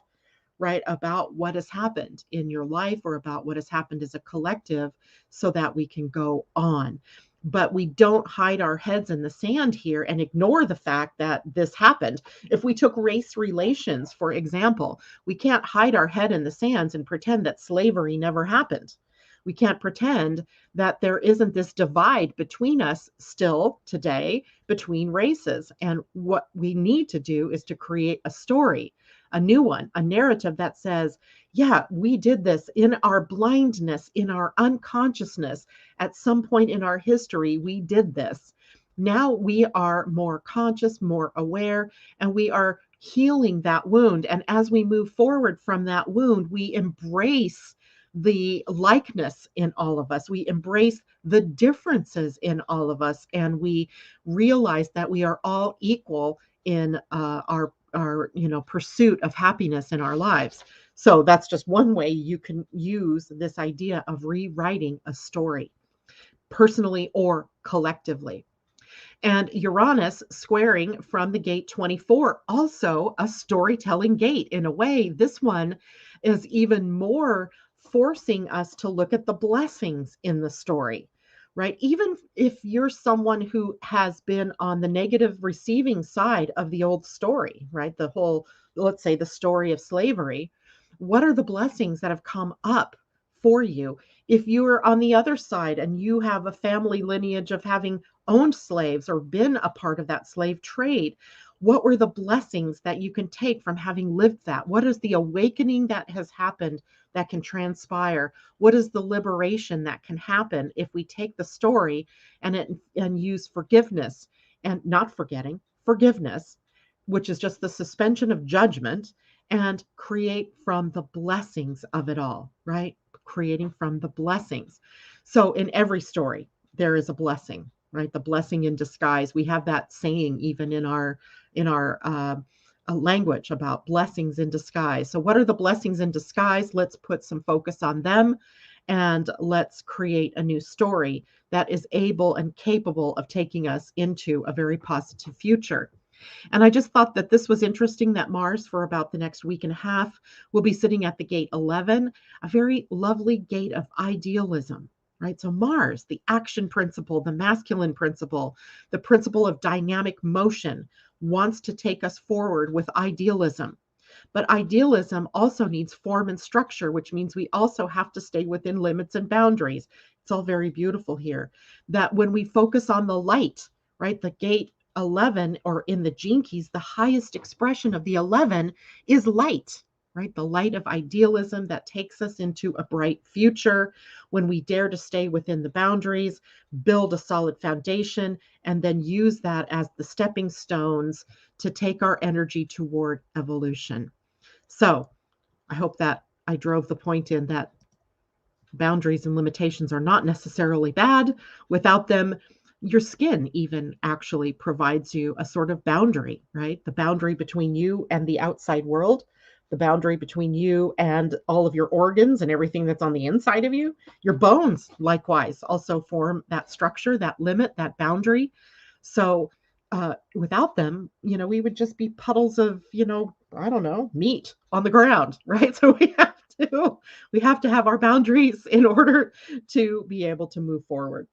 right, about what has happened in your life or about what has happened as a collective so that we can go on. But we don't hide our heads in the sand here and ignore the fact that this happened. If we took race relations, for example, we can't hide our head in the sands and pretend that slavery never happened. We can't pretend that there isn't this divide between us still today between races. And what we need to do is to create a story, a new one, a narrative that says, yeah, we did this in our blindness, in our unconsciousness. At some point in our history, we did this. Now we are more conscious, more aware, and we are healing that wound. And as we move forward from that wound, we embrace the likeness in all of us. We embrace the differences in all of us, and we realize that we are all equal in our pursuit of happiness in our lives. So that's just one way you can use this idea of rewriting a story, personally or collectively. And Uranus squaring from the gate 24, also a storytelling gate. In a way, this one is even more forcing us to look at the blessings in the story, right? Even if you're someone who has been on the negative receiving side of the old story, right? The whole, let's say, the story of slavery, what are the blessings that have come up for you? If you're on the other side and you have a family lineage of having owned slaves or been a part of that slave trade, what were the blessings that you can take from having lived that? What is the awakening that has happened that can transpire? What is the liberation that can happen if we take the story and use forgiveness and not forgetting, forgiveness, which is just the suspension of judgment, and create from the blessings of it all, right? Creating from the blessings. So in every story, there is a blessing, right? The blessing in disguise. We have that saying even in our language about blessings in disguise. So what are the blessings in disguise? Let's put some focus on them and let's create a new story that is able and capable of taking us into a very positive future. And I just thought that this was interesting that Mars, for about the next week and a half, will be sitting at the gate 11, a very lovely gate of idealism, right? So, Mars, the action principle, the masculine principle, the principle of dynamic motion, wants to take us forward with idealism. But idealism also needs form and structure, which means we also have to stay within limits and boundaries. It's all very beautiful here. That when we focus on the light, right, the gate 11, or in the gene keys, the highest expression of the 11 is light, right? The light of idealism that takes us into a bright future when we dare to stay within the boundaries, build a solid foundation, and then use that as the stepping stones to take our energy toward evolution. So I hope that I drove the point in that boundaries and limitations are not necessarily bad. Without them, your skin even actually provides you a sort of boundary, right? The boundary between you and the outside world, the boundary between you and all of your organs and everything that's on the inside of you. Your bones, likewise, also form that structure, that limit, that boundary. So, without them, we would just be puddles of, I don't know, meat on the ground, right? So we have to have our boundaries in order to be able to move forward.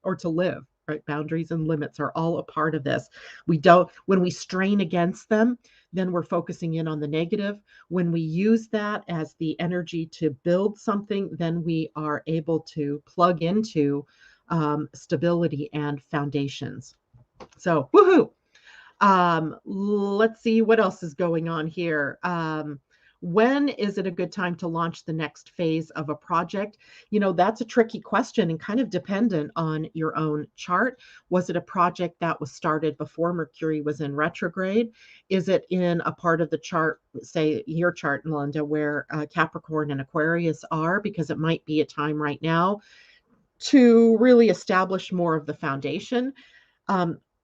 Or to live, right? Boundaries and limits are all a part of this. When we strain against them, then we're focusing in on the negative. When we use that as the energy to build something, then we are able to plug into stability and foundations. So, woohoo! Let's see what else is going on here. When is it a good time to launch the next phase of a project? That's a tricky question and kind of dependent on your own chart. Was it a project that was started before Mercury was in retrograde? Is it in a part of the chart, say your chart, Melinda, where Capricorn and Aquarius are? Because it might be a time right now to really establish more of the foundation.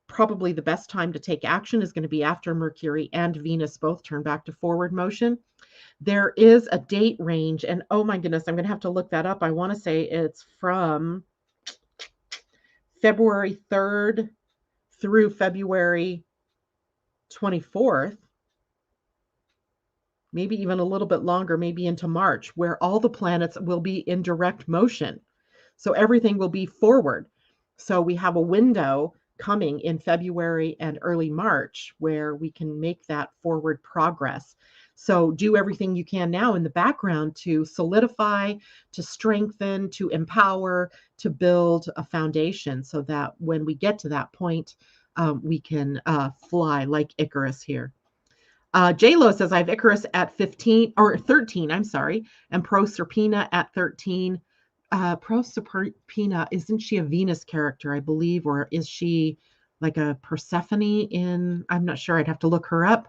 Probably the best time to take action is going to be after Mercury and Venus both turn back to forward motion. There is a date range, and oh my goodness, I'm going to have to look that up. I want to say it's from February 3rd through February 24th, maybe even a little bit longer, maybe into March, where all the planets will be in direct motion. So everything will be forward. So we have a window coming in February and early March where we can make that forward progress. So do everything you can now in the background to solidify, to strengthen, to empower, to build a foundation so that when we get to that point, we can fly like Icarus here. J-Lo says, I have Icarus at 15 or 13, I'm sorry, and Proserpina at 13. Proserpina, isn't she a Venus character, I believe, or is she like a Persephone in, I'm not sure, I'd have to look her up,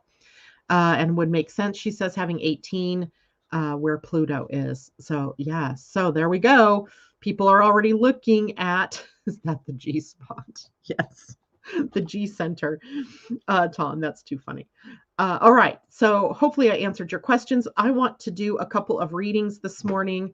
and would make sense. She says having 18 where Pluto is. So yeah, so there we go. People are already looking at, is that the G spot? Yes, the G center. Tom, that's too funny. All right, so hopefully I answered your questions. I want to do a couple of readings this morning.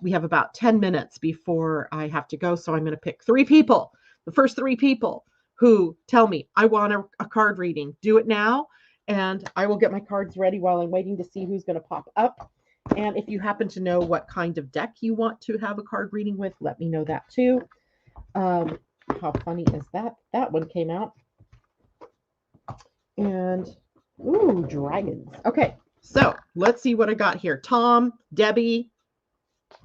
We have about 10 minutes before I have to go. So I'm going to pick 3 people, the first 3 people who tell me I want a card reading. Do it now. And I will get my cards ready while I'm waiting to see who's going to pop up. And if you happen to know what kind of deck you want to have a card reading with, let me know that too. How funny is that? That one came out. And, ooh, dragons. Okay, so let's see what I got here. Tom, Debbie,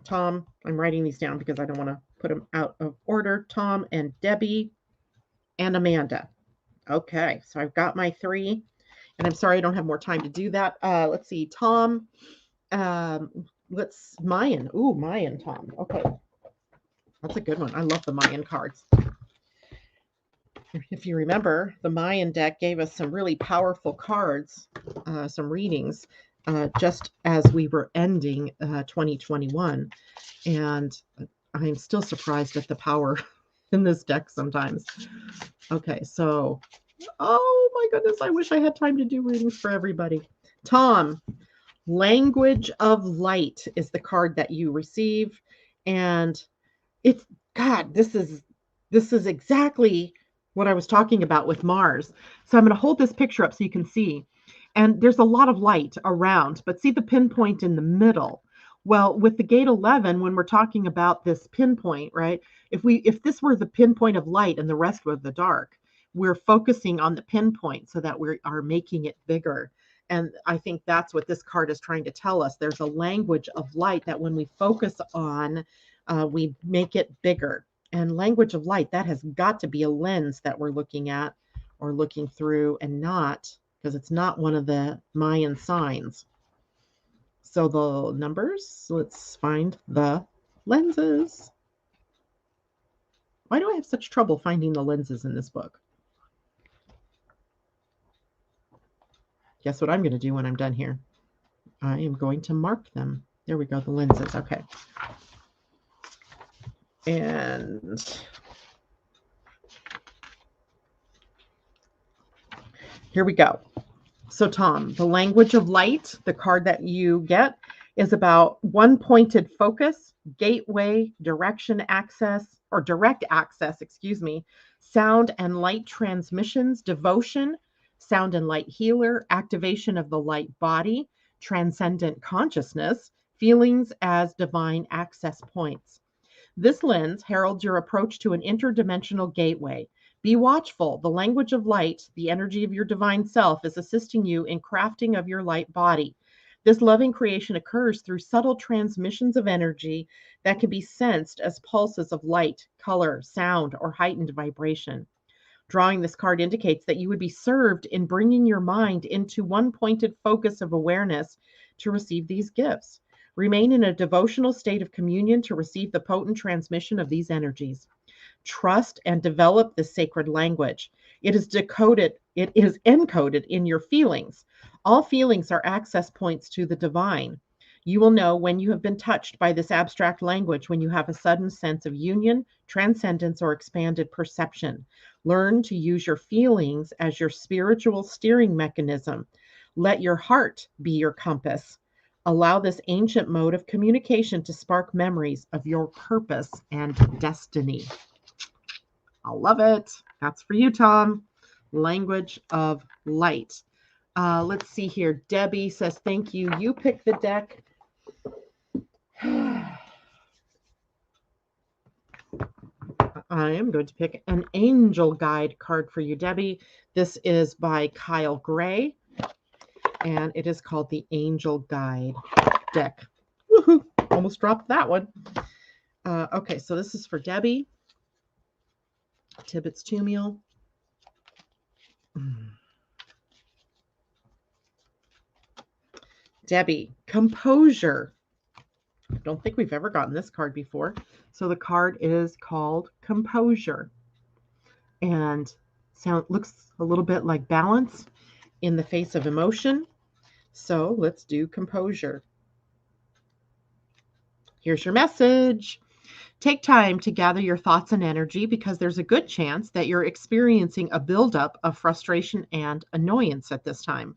Tom, I'm writing these down because I don't want to put them out of order. Tom and Debbie and Amanda. Okay, so I've got my 3, and I'm sorry I don't have more time to do that. Let's see, Tom, let's Mayan. Ooh, Mayan, Tom. Okay, that's a good one. I love the Mayan cards. If you remember, the Mayan deck gave us some really powerful cards, some readings, just as we were ending 2021. And I'm still surprised at the power in this deck sometimes. Okay, so, oh my goodness, I wish I had time to do readings for everybody. Tom, Language of Light is the card that you receive. And it's, God, this is exactly what I was talking about with Mars. So I'm going to hold this picture up so you can see. And there's a lot of light around, but see the pinpoint in the middle. Well, with the gate 11, when we're talking about this pinpoint, right? If this were the pinpoint of light and the rest were the dark, we're focusing on the pinpoint so that we are making it bigger. And I think that's what this card is trying to tell us. There's a language of light that when we focus on, we make it bigger. And language of light, that has got to be a lens that we're looking at or looking through, and not, because it's not one of the Mayan signs. So the numbers, let's find the lenses. Why do I have such trouble finding the lenses in this book? Guess what I'm going to do when I'm done here? I am going to mark them. There we go, the lenses. Okay. And here we go. So Tom, the language of light, the card that you get is about one pointed focus, gateway, direction access, or direct access, sound and light transmissions, devotion, sound and light healer, activation of the light body, transcendent consciousness, feelings as divine access points. This lens heralds your approach to an interdimensional gateway. Be watchful. The language of light, the energy of your divine self, is assisting you in crafting of your light body. This loving creation occurs through subtle transmissions of energy that can be sensed as pulses of light, color, sound, or heightened vibration. Drawing this card indicates that you would be served in bringing your mind into one pointed focus of awareness to receive these gifts. Remain in a devotional state of communion to receive the potent transmission of these energies. Trust and develop this sacred language. It is encoded in your feelings. All feelings are access points to the divine. You will know when you have been touched by this abstract language when you have a sudden sense of union, transcendence, or expanded perception. Learn to use your feelings as your spiritual steering mechanism. Let your heart be your compass. Allow this ancient mode of communication to spark memories of your purpose and destiny. I love it. That's for you, Tom. Language of light. Let's see here. Debbie says, thank you. You pick the deck. I am going to pick an angel guide card for you, Debbie. This is by Kyle Gray, and it is called the Angel Guide deck. Woohoo! Almost dropped that one. Okay, so this is for Debbie. Tibbetts Tumiel. Debbie, composure. I don't think we've ever gotten this card before. So the card is called Composure. And looks a little bit like balance in the face of emotion. So let's do composure. Here's your message. Take time to gather your thoughts and energy because there's a good chance that you're experiencing a buildup of frustration and annoyance at this time.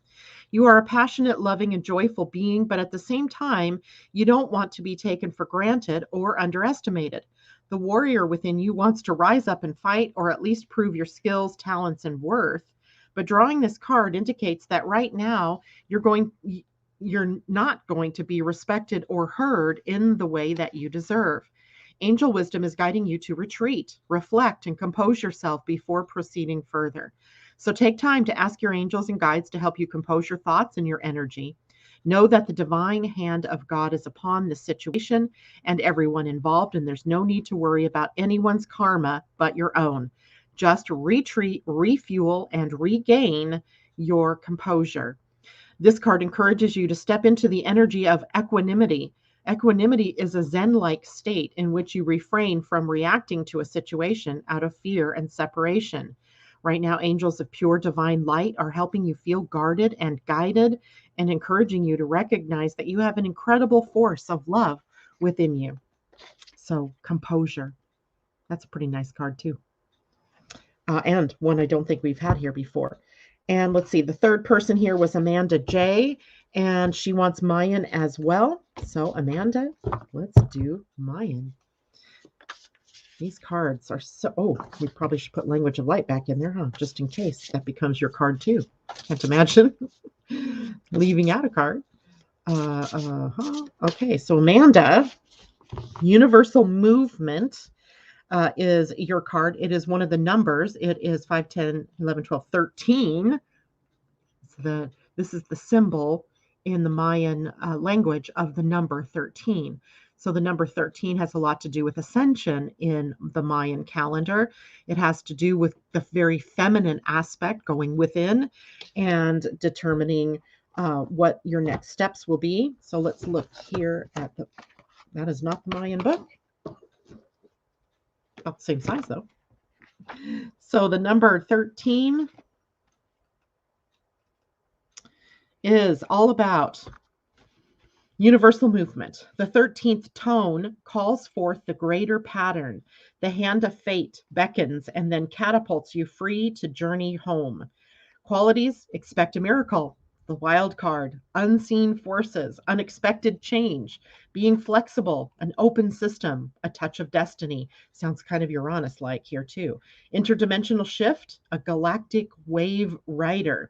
You are a passionate, loving, and joyful being, but at the same time, you don't want to be taken for granted or underestimated. The warrior within you wants to rise up and fight, or at least prove your skills, talents, and worth. But drawing this card indicates that right now you're not going to be respected or heard in the way that you deserve. Angel wisdom is guiding you to retreat, reflect, and compose yourself before proceeding further. So take time to ask your angels and guides to help you compose your thoughts and your energy. Know that the divine hand of God is upon this situation and everyone involved, and there's no need to worry about anyone's karma but your own. Just retreat, refuel, and regain your composure. This card encourages you to step into the energy of equanimity. Equanimity is a Zen-like state in which you refrain from reacting to a situation out of fear and separation. Right now, angels of pure divine light are helping you feel guarded and guided and encouraging you to recognize that you have an incredible force of love within you. So, composure. That's a pretty nice card, too. And one I don't think we've had here before. And let's see, the third person here was Amanda J., and she wants Mayan as well. So, Amanda, let's do Mayan. These cards are so... Oh, we probably should put Language of Light back in there, huh? Just in case that becomes your card, too. Can't imagine leaving out a card. Okay, so Amanda, Universal Movement is your card. It is one of the numbers. It is 5, 10, 11, 12, 13. This is the symbol in the Mayan language of the number 13. So the number 13 has a lot to do with ascension in the Mayan calendar. It has to do with the very feminine aspect, going within and determining what your next steps will be. So let's look here at that is not the Mayan book. About the same size though. So the number 13 is all about universal movement. The 13th tone calls forth the greater pattern. The hand of fate beckons and then catapults you free to journey home. Qualities: expect a miracle. The wild card: unseen forces, unexpected change, being flexible, an open system, a touch of destiny. Sounds kind of Uranus-like here too. Interdimensional shift, a galactic wave rider.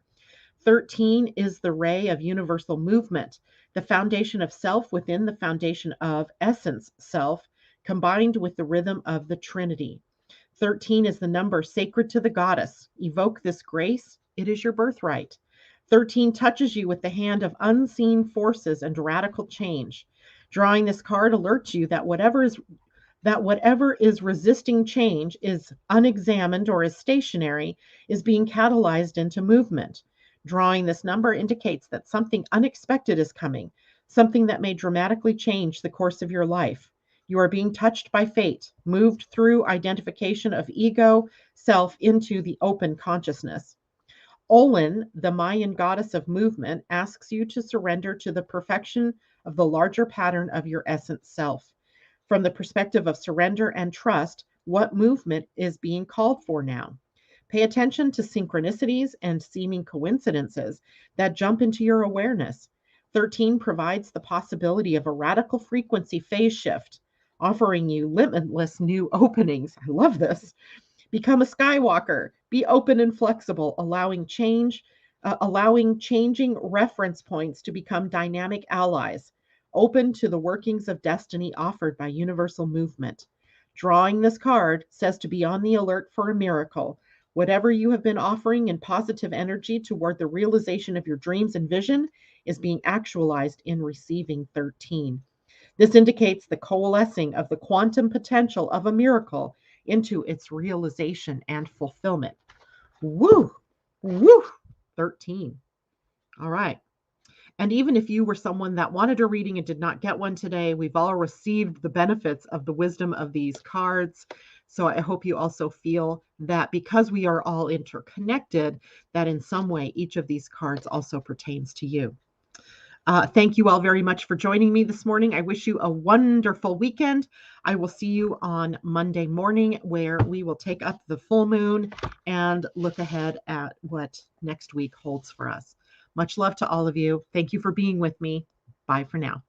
13 is the ray of universal movement, the foundation of self within the foundation of essence self, combined with the rhythm of the Trinity. 13 is the number sacred to the goddess. Evoke this grace. It is your birthright. 13 touches you with the hand of unseen forces and radical change. Drawing this card alerts you that that whatever is resisting change, is unexamined, or is stationary, is being catalyzed into movement. Drawing this number indicates that something unexpected is coming, something that may dramatically change the course of your life. You are being touched by fate, moved through identification of ego, self into the open consciousness. Olin, the Mayan goddess of movement, asks you to surrender to the perfection of the larger pattern of your essence self. From the perspective of surrender and trust, what movement is being called for now? Pay attention to synchronicities and seeming coincidences that jump into your awareness. 13 provides the possibility of a radical frequency phase shift, offering you limitless new openings. I love this. Become a skywalker. Be open and flexible, allowing changing reference points to become dynamic allies, open to the workings of destiny offered by universal movement. Drawing this card says to be on the alert for a miracle. Whatever you have been offering in positive energy toward the realization of your dreams and vision is being actualized in receiving 13. This indicates the coalescing of the quantum potential of a miracle into its realization and fulfillment. Woo! Woo! 13. All right. And even if you were someone that wanted a reading and did not get one today, we've all received the benefits of the wisdom of these cards. So I hope you also feel that because we are all interconnected, that in some way each of these cards also pertains to you. Thank you all very much for joining me this morning. I wish you a wonderful weekend. I will see you on Monday morning, where we will take up the full moon and look ahead at what next week holds for us. Much love to all of you. Thank you for being with me. Bye for now.